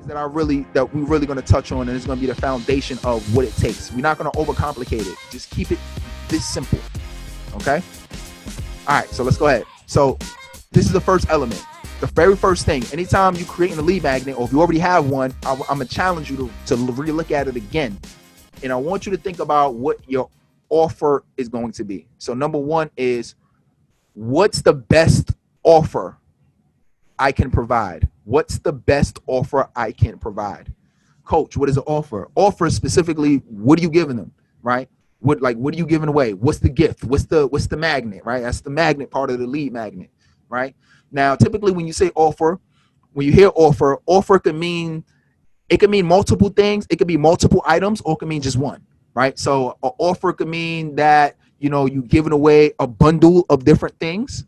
that we're really going to touch on, and it's going to be the foundation of what it takes. We're not going to overcomplicate it. Just keep it this simple. Okay. All right. So let's go ahead. So this is the first element. The very first thing. Anytime you're creating a lead magnet, or if you already have one, I'm gonna challenge you to really look at it again, and I want you to think about what your offer is going to be. So number one is, what's the best offer I can provide? What's the best offer I can provide? Coach, what is an offer? Offer specifically, what are you giving them, right? What are you giving away? What's the gift? What's the magnet, right? That's the magnet part of the lead magnet, right? Now, typically when you say offer, when you hear offer, offer can mean multiple things. It could be multiple items, or it can mean just one, right? So an offer could mean that, you're giving away a bundle of different things,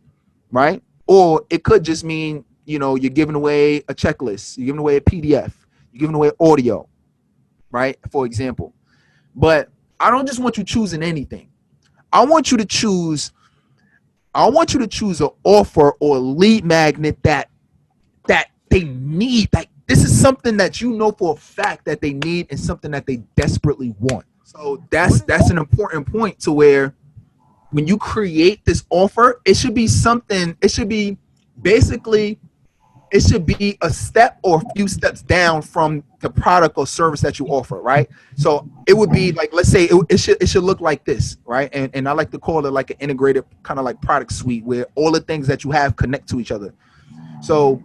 right? Or it could just mean, you're giving away a checklist, you're giving away a PDF, you're giving away audio, right? For example. But I don't just want you choosing anything. I want you to choose an offer or a lead magnet that they need. Like, this is something that you know for a fact that they need, and something that they desperately want. So that's an important point, to where when you create this offer, it should be a step or a few steps down from the product or service that you offer, right? So it would be like, let's say it should look like this, right? And I like to call it like an integrated kind of like product suite, where all the things that you have connect to each other. So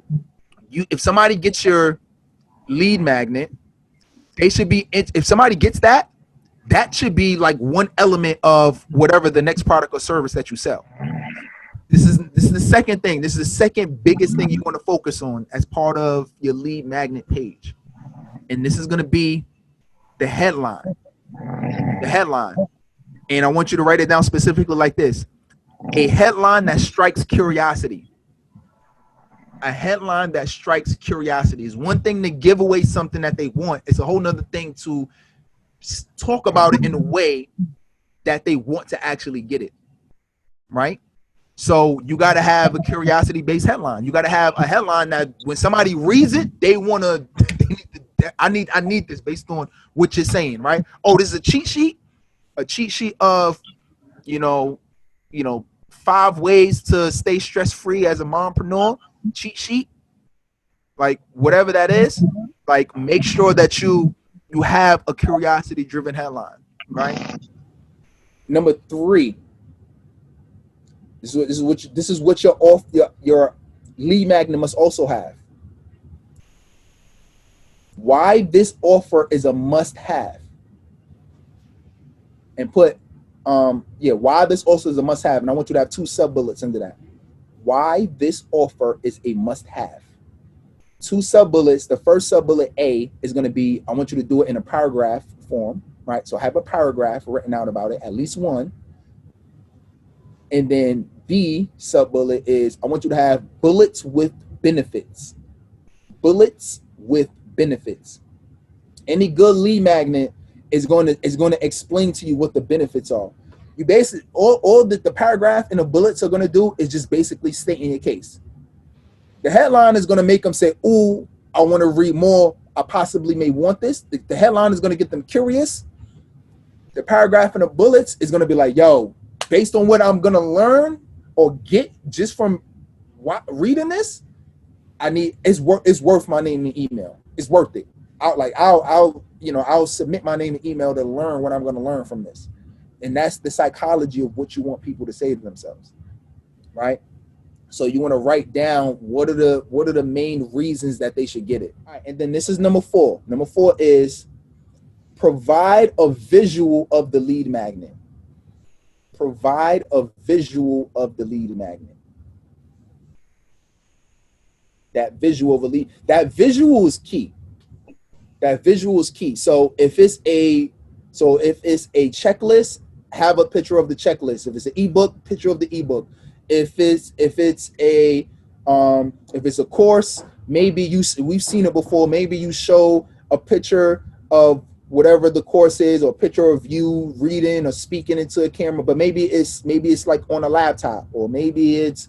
if somebody gets your lead magnet, if somebody gets that should be like one element of whatever the next product or service that you sell. This is the second thing. This is the second biggest thing you want to focus on as part of your lead magnet page. And this is going to be the headline. The headline. And I want you to write it down specifically like this: a headline that strikes curiosity. A headline that strikes curiosity. Is one thing to give away something that they want. It's a whole nother thing to talk about it in a way that they want to actually get it, right? So you got to have a curiosity-based headline. You got to have a headline that when somebody reads it, they want to. I need this based on what you're saying, right? Oh, this is a cheat sheet of, 5 ways to stay stress-free as a mompreneur. Cheat sheet, like whatever that is. Like, make sure that you have a curiosity-driven headline, right? Number 3. This is what your lead magnet must also have. Why this offer is a must-have. And put why this also is a must-have. And I want you to have 2 sub-bullets under that. Why this offer is a must-have. 2 sub-bullets. The first sub-bullet, A, is going to be, I want you to do it in a paragraph form, right? So have a paragraph written out about it, at least one. And then B sub-bullet is, I want you to have bullets with benefits. Bullets with benefits. Any good lead magnet is going to explain to you what the benefits are. You basically, all the paragraph and the bullets are going to do is just basically stating your case. The headline is going to make them say, "Ooh, I want to read more. I possibly may want this." The headline is going to get them curious. The paragraph and the bullets is going to be like, "Yo, based on what I'm going to learn or get just from reading this, it's worth my name and email. It's worth it. I'll submit my name and email to learn what I'm going to learn from this." And that's the psychology of what you want people to say to themselves, right? So you want to write down what are the main reasons that they should get it. All right, and then this is number 4. Number 4 is provide a visual of the lead magnet. Provide a visual of the lead magnet. That visual of a lead. That visual is key. That visual is key. So if it's a checklist, have a picture of the checklist. If it's an ebook, picture of the ebook. If it's a course, maybe we've seen it before. Maybe you show a picture of whatever the course is, or a picture of you reading or speaking into a camera. But maybe it's like on a laptop, or maybe it's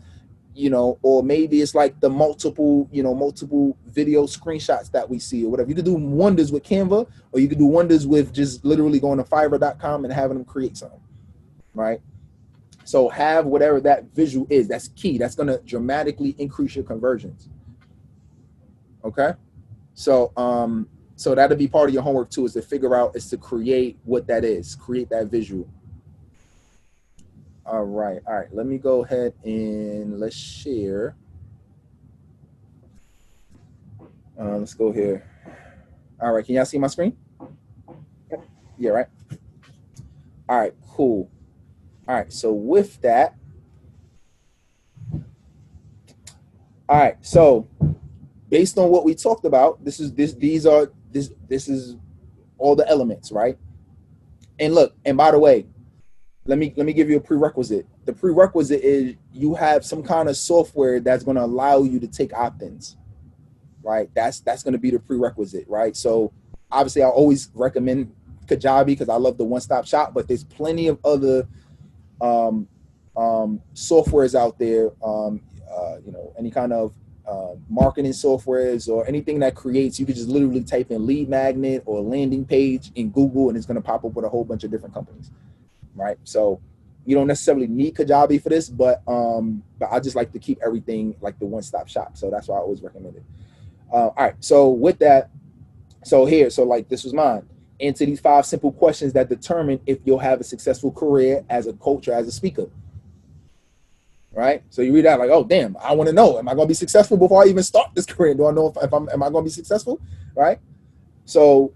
you know, or maybe it's like the multiple video screenshots that we see or whatever. You could do wonders with Canva, or you could do wonders with just literally going to Fiverr.com and having them create something, right? So have whatever that visual is. That's key. That's going to dramatically increase your conversions. Okay. So, so that'll be part of your homework too, is to create what that is, create that visual. All right. Let me go ahead and let's share. Let's go here. All right. Can y'all see my screen? Yeah, right. All right, cool. All right. So with that, all right. So based on what we talked about, this is all the elements, right? And look, and by the way, let me give you a prerequisite. The prerequisite is you have some kind of software that's going to allow you to take opt-ins, right? That's going to be the prerequisite, right? So obviously I always recommend Kajabi because I love the one-stop shop, but there's plenty of other softwares out there, you know, any kind of marketing softwares or anything that creates, you could just literally type in lead magnet or landing page in Google and it's going to pop up with a whole bunch of different companies, right? So you don't necessarily need Kajabi for this, but I just like to keep everything like the one-stop shop. So that's why I always recommend it. All right. So with that, so like this was mine. Answer these 5 simple questions that determine if you'll have a successful career as a coach or as a speaker. Right? So you read that like, oh, damn, I want to know, am I going to be successful before I even start this career? Do I know if am I going to be successful? Right? So,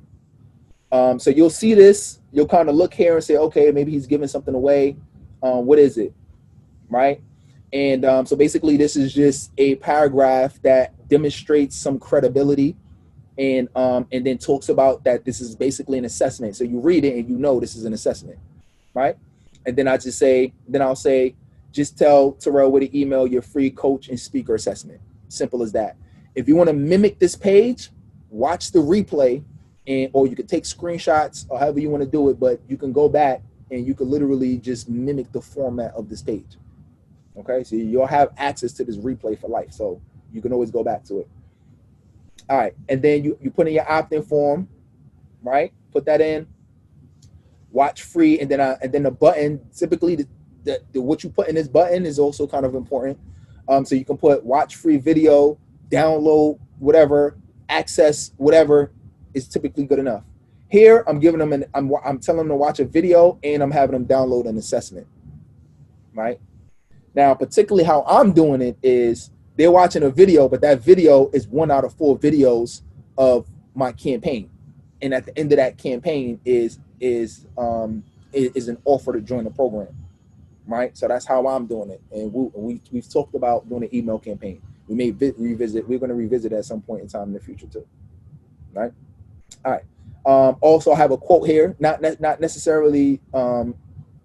so you'll see this, you'll kind of look here and say, okay, maybe he's giving something away. What is it? Right? And so basically this is just a paragraph that demonstrates some credibility and then talks about that this is basically an assessment. So you read it and you know this is an assessment, right? And then I'll say, just tell Terrell with an email your free coach and speaker assessment. Simple as that. If you want to mimic this page, watch the replay, or you could take screenshots or however you want to do it, but you can go back and you can literally just mimic the format of this page. Okay, so you'll have access to this replay for life. So you can always go back to it. All right, and then you put in your opt-in form, right? Put that in. Watch free, and then the button. Typically, the what you put in this button is also kind of important. So you can put watch free video, download whatever, access whatever is typically good enough. Here, I'm giving them I'm telling them to watch a video, and I'm having them download an assessment, right? Now, particularly how I'm doing it is they're watching a video, but that video is 1 out of 4 videos of my campaign. And at the end of that campaign is an offer to join the program, right? So that's how I'm doing it. And we've talked about doing an email campaign. We may revisit. We're going to revisit at some point in time in the future too, right? All right. Also, I have a quote here, not necessarily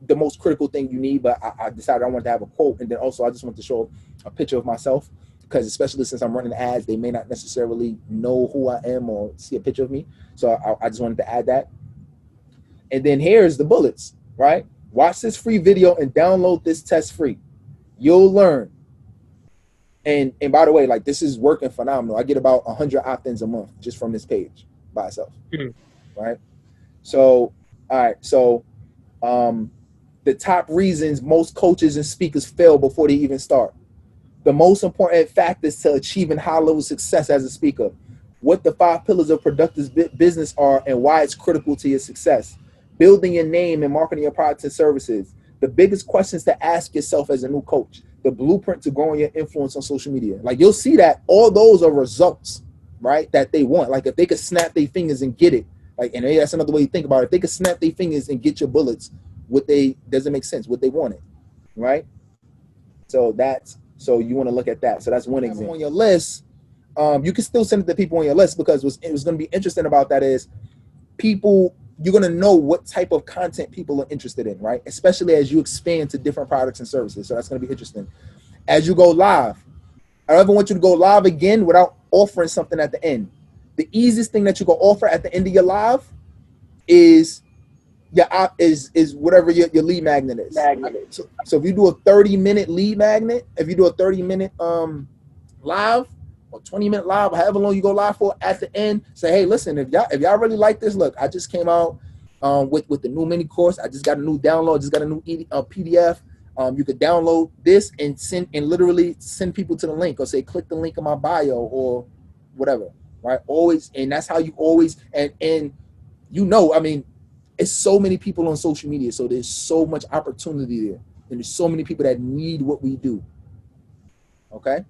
the most critical thing you need, but I decided I wanted to have a quote, and then also I just want to show a picture of myself, because especially since I'm running ads, they may not necessarily know who I am or see a picture of me. So I just wanted to add that. And then here's the bullets, right? Watch this free video and download this test free. You'll learn. And by the way, like, this is working phenomenal. I get about 100 opt-ins a month just from this page by itself, right? So, all right. So, the top reasons most coaches and speakers fail before they even start. The most important factors to achieving high-level success as a speaker. What the 5 pillars of productive business are and why it's critical to your success. Building your name and marketing your products and services. The biggest questions to ask yourself as a new coach. The blueprint to growing your influence on social media. Like, you'll see that all those are results, right, that they want. Like, if they could snap their fingers and get it, like, and that's another way you think about it. If they could snap their fingers and get your bullets, doesn't make sense, what they wanted, right? So you want to look at that. So that's one example. On your list, you can still send it to people on your list, because what's going to be interesting about that is people, you're going to know what type of content people are interested in, right? Especially as you expand to different products and services. So that's going to be interesting. As you go live, I don't ever want you to go live again without offering something at the end. The easiest thing that you can offer at the end of your live is your op is whatever your lead magnet is. So if you do a 30-minute lead magnet, if you do a 30-minute live or 20-minute live, however long you go live for, at the end, say, hey, listen, if y'all really like this, look, I just came out with the new mini course. I just got a new download, just got a new PDF. You could download this and literally send people to the link, or say, click the link in my bio or whatever, right? Always, and that's how you always, and you know, I mean, it's so many people on social media, so there's so much opportunity there, and there's so many people that need what we do. Okay,